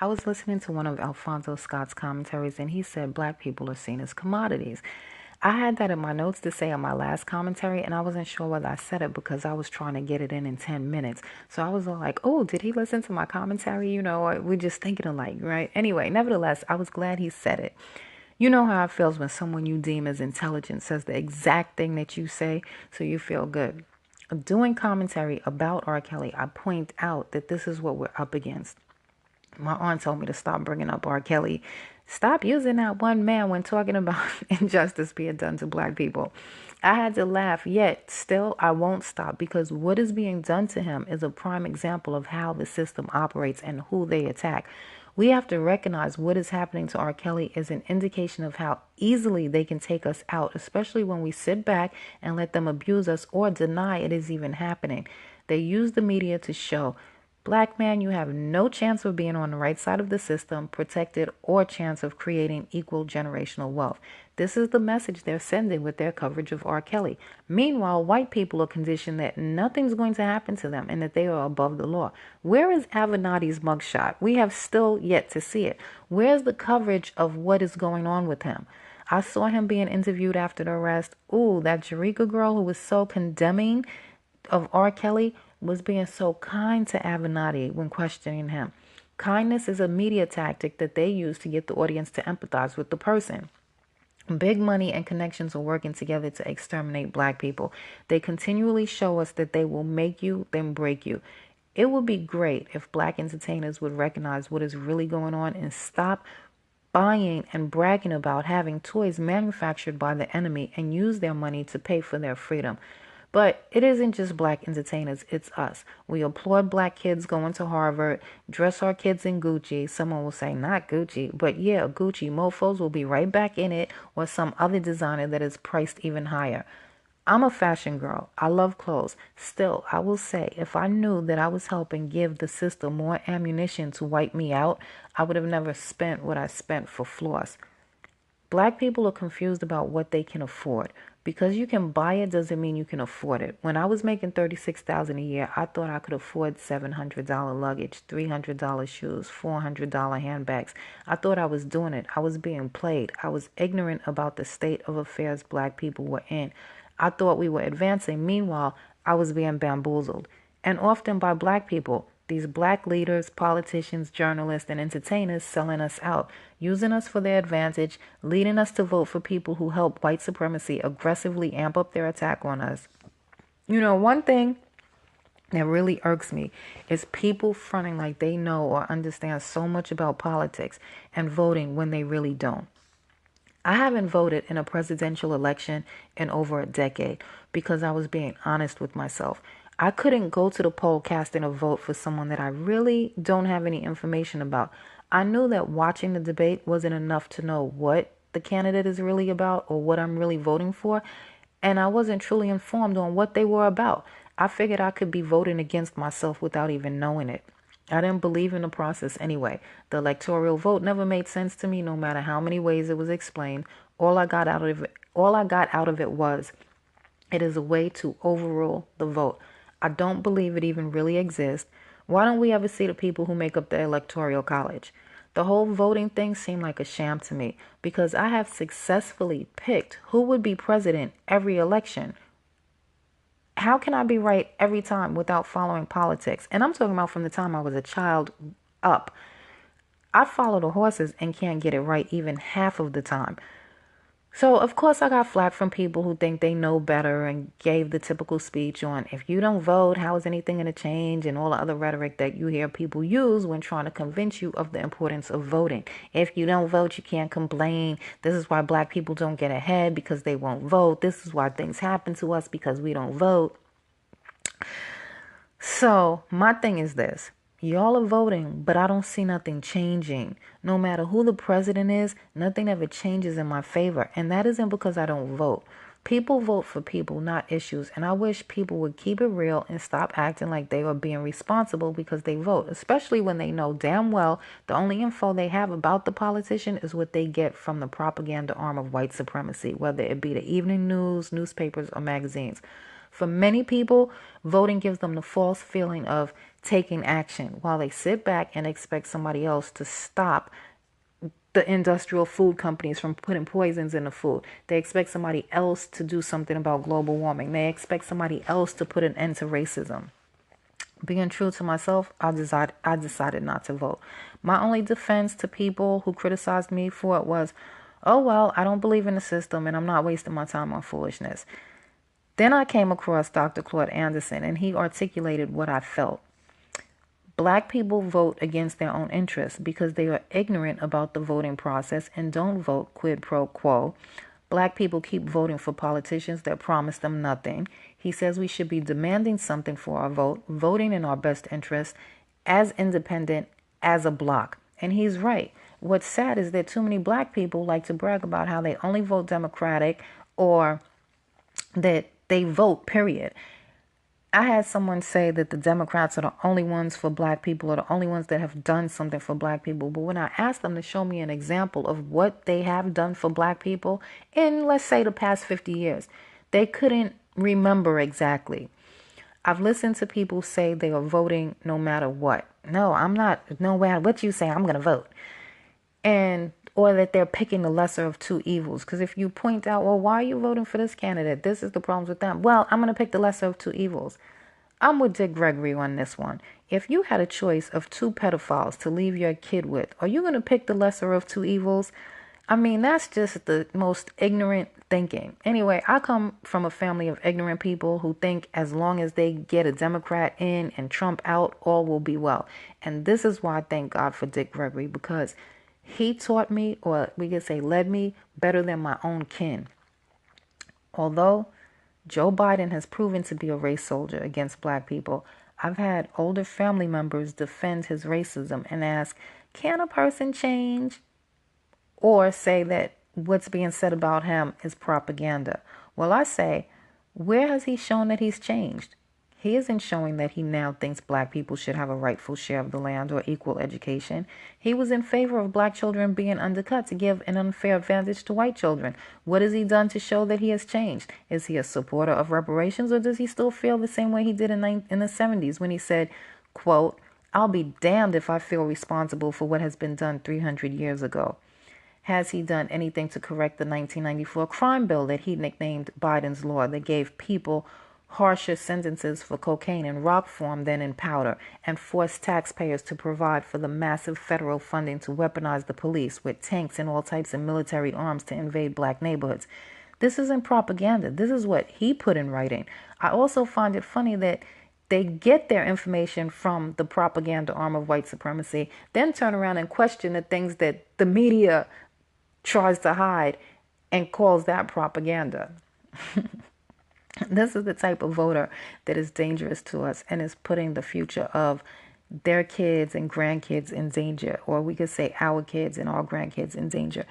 I was listening to one of Alfonso Scott's commentaries, and he said black people are seen as commodities. I had that in my notes to say on my last commentary, and I wasn't sure whether I said it because I was trying to get it in 10 minutes. So I was all like, oh, did he listen to my commentary? Or we're just thinking alike, right? Anyway, nevertheless, I was glad he said it. You know how it feels when someone you deem as intelligent says the exact thing that you say, so you feel good. Doing commentary about R. Kelly, I point out that this is what we're up against. My aunt told me to stop bringing up R. Kelly. Stop using that one man when talking about injustice being done to black people. I had to laugh, yet still I won't stop because what is being done to him is a prime example of how the system operates and who they attack. We have to recognize what is happening to R. Kelly is an indication of how easily they can take us out, especially when we sit back and let them abuse us or deny it is even happening. They use the media to show black man, you have no chance of being on the right side of the system, protected, or chance of creating equal generational wealth. This is the message they're sending with their coverage of R. Kelly. Meanwhile, white people are conditioned that nothing's going to happen to them and that they are above the law. Where is Avenatti's mugshot? We have still yet to see it. Where's the coverage of what is going on with him? I saw him being interviewed after the arrest. Ooh, that Jerika girl who was so condemning of R. Kelly was being so kind to Avenatti when questioning him. Kindness is a media tactic that they use to get the audience to empathize with the person. Big money and connections are working together to exterminate black people. They continually show us that they will make you, then break you. It would be great if black entertainers would recognize what is really going on and stop buying and bragging about having toys manufactured by the enemy and use their money to pay for their freedom. But it isn't just black entertainers, it's us. We applaud black kids going to Harvard, dress our kids in Gucci. Someone will say, not Gucci, but yeah, Gucci. Mofos will be right back in it, or some other designer that is priced even higher. I'm a fashion girl. I love clothes. Still, I will say, if I knew that I was helping give the system more ammunition to wipe me out, I would have never spent what I spent for floss. Black people are confused about what they can afford. Because you can buy it doesn't mean you can afford it. When I was making $36,000 a year, I thought I could afford $700 luggage, $300 shoes, $400 handbags. I thought I was doing it. I was being played. I was ignorant about the state of affairs black people were in. I thought we were advancing. Meanwhile, I was being bamboozled. And often by black people. These black leaders, politicians, journalists, and entertainers selling us out, using us for their advantage, leading us to vote for people who help white supremacy aggressively amp up their attack on us. One thing that really irks me is people fronting like they know or understand so much about politics and voting when they really don't. I haven't voted in a presidential election in over a decade because I was being honest with myself. I couldn't go to the poll casting a vote for someone that I really don't have any information about. I knew that watching the debate wasn't enough to know what the candidate is really about or what I'm really voting for, and I wasn't truly informed on what they were about. I figured I could be voting against myself without even knowing it. I didn't believe in the process anyway. The electoral vote never made sense to me no matter how many ways it was explained. All I got out of it was it is a way to overrule the vote. I don't believe it even really exists. Why don't we ever see the people who make up the electoral college? The whole voting thing seemed like a sham to me because I have successfully picked who would be president every election. How can I be right every time without following politics? And I'm talking about from the time I was a child up. I follow the horses and can't get it right even half of the time. So, of course, I got flack from people who think they know better and gave the typical speech on if you don't vote, how is anything going to change, and all the other rhetoric that you hear people use when trying to convince you of the importance of voting. If you don't vote, you can't complain. This is why black people don't get ahead because they won't vote. This is why things happen to us because we don't vote. So, my thing is this. Y'all are voting, but I don't see nothing changing. No matter who the president is, nothing ever changes in my favor. And that isn't because I don't vote. People vote for people, not issues. And I wish people would keep it real and stop acting like they are being responsible because they vote, especially when they know damn well the only info they have about the politician is what they get from the propaganda arm of white supremacy, whether it be the evening news, newspapers, or magazines. For many people, voting gives them the false feeling of taking action while they sit back and expect somebody else to stop the industrial food companies from putting poisons in the food. They expect somebody else to do something about global warming. They expect somebody else to put an end to racism. Being true to myself, I decided not to vote. My only defense to people who criticized me for it was, oh, well, I don't believe in the system and I'm not wasting my time on foolishness. Then I came across Dr. Claude Anderson and he articulated what I felt. Black people vote against their own interests because they are ignorant about the voting process and don't vote quid pro quo. Black people keep voting for politicians that promise them nothing. He says we should be demanding something for our vote, voting in our best interest, as independent as a bloc. And he's right. What's sad is that too many black people like to brag about how they only vote Democratic or that they vote, period. I had someone say that the Democrats are the only ones for black people, or the only ones that have done something for black people. But when I asked them to show me an example of what they have done for black people in, let's say, the past 50 years, they couldn't remember exactly. I've listened to people say they are voting no matter what. No, I'm not. No matter what you say, I'm going to vote. Or that they're picking the lesser of two evils. Because if you point out, well, why are you voting for this candidate? This is the problems with them. Well, I'm going to pick the lesser of two evils. I'm with Dick Gregory on this one. If you had a choice of two pedophiles to leave your kid with, are you going to pick the lesser of two evils? I mean, that's just the most ignorant thinking. Anyway, I come from a family of ignorant people who think as long as they get a Democrat in and Trump out, all will be well. And this is why I thank God for Dick Gregory, because he taught me, or we could say led me, better than my own kin. Although Joe Biden has proven to be a race soldier against black people, I've had older family members defend his racism and ask, can a person change? Or say that what's being said about him is propaganda. Well, I say, where has he shown that he's changed? He isn't showing that he now thinks black people should have a rightful share of the land or equal education. He was in favor of black children being undercut to give an unfair advantage to white children. What has he done to show that he has changed? Is he a supporter of reparations, or does he still feel the same way he did in the 70s when he said, quote, I'll be damned if I feel responsible for what has been done 300 years ago? Has he done anything to correct the 1994 crime bill that he nicknamed Biden's Law, that gave people harsher sentences for cocaine in rock form than in powder, and forced taxpayers to provide for the massive federal funding to weaponize the police with tanks and all types of military arms to invade black neighborhoods? This isn't propaganda. This is what he put in writing. I also find it funny that they get their information from the propaganda arm of white supremacy, then turn around and question the things that the media tries to hide and calls that propaganda. This is the type of voter that is dangerous to us and is putting the future of their kids and grandkids in danger, or we could say our kids and our grandkids in danger.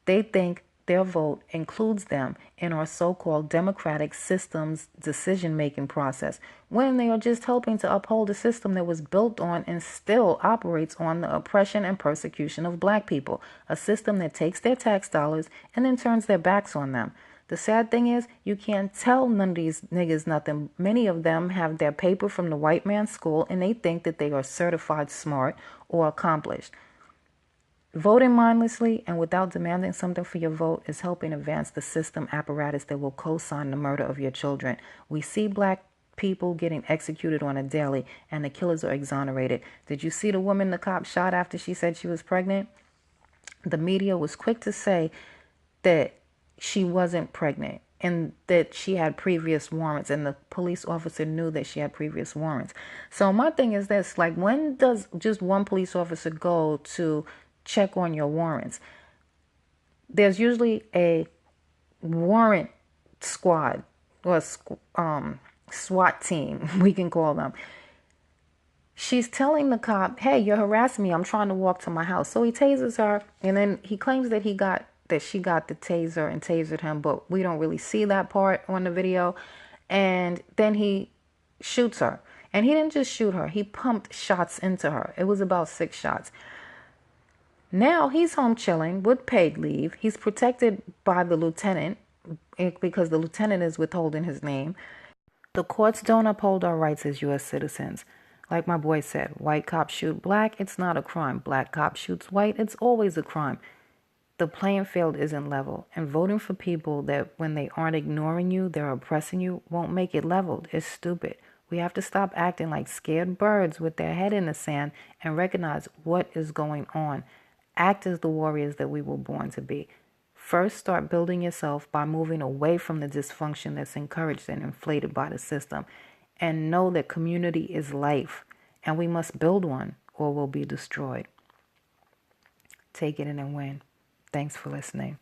They think their vote includes them in our so-called democratic system's decision-making process, when they are just helping to uphold a system that was built on and still operates on the oppression and persecution of black people, a system that takes their tax dollars and then turns their backs on them. The sad thing is, you can't tell none of these niggas nothing. Many of them have their paper from the white man's school and they think that they are certified smart or accomplished. Voting mindlessly and without demanding something for your vote is helping advance the system apparatus that will co-sign the murder of your children. We see black people getting executed on a daily and the killers are exonerated. Did you see the woman the cop shot after she said she was pregnant? The media was quick to say that she wasn't pregnant and that she had previous warrants, and the police officer knew that she had previous warrants. So my thing is this, like, when does just one police officer go to check on your warrants? There's usually a warrant squad or SWAT team, we can call them. She's telling the cop, hey, you're harassing me, I'm trying to walk to my house. So he tases her, and then he claims that she got the taser and tasered him, but we don't really see that part on the video. And then he shoots her. And he didn't just shoot her, he pumped shots into her. It was about 6 shots. Now he's home chilling with paid leave. He's protected by the lieutenant because the lieutenant is withholding his name. The courts don't uphold our rights as U.S. citizens. Like my boy said, white cops shoot black, it's not a crime. Black cop shoots white, it's always a crime. The playing field isn't level, and voting for people that when they aren't ignoring you, they're oppressing you, won't make it leveled. It's stupid. We have to stop acting like scared birds with their head in the sand and recognize what is going on. Act as the warriors that we were born to be. First, start building yourself by moving away from the dysfunction that's encouraged and inflated by the system. And know that community is life, and we must build one or we'll be destroyed. Take it in and win. Thanks for listening.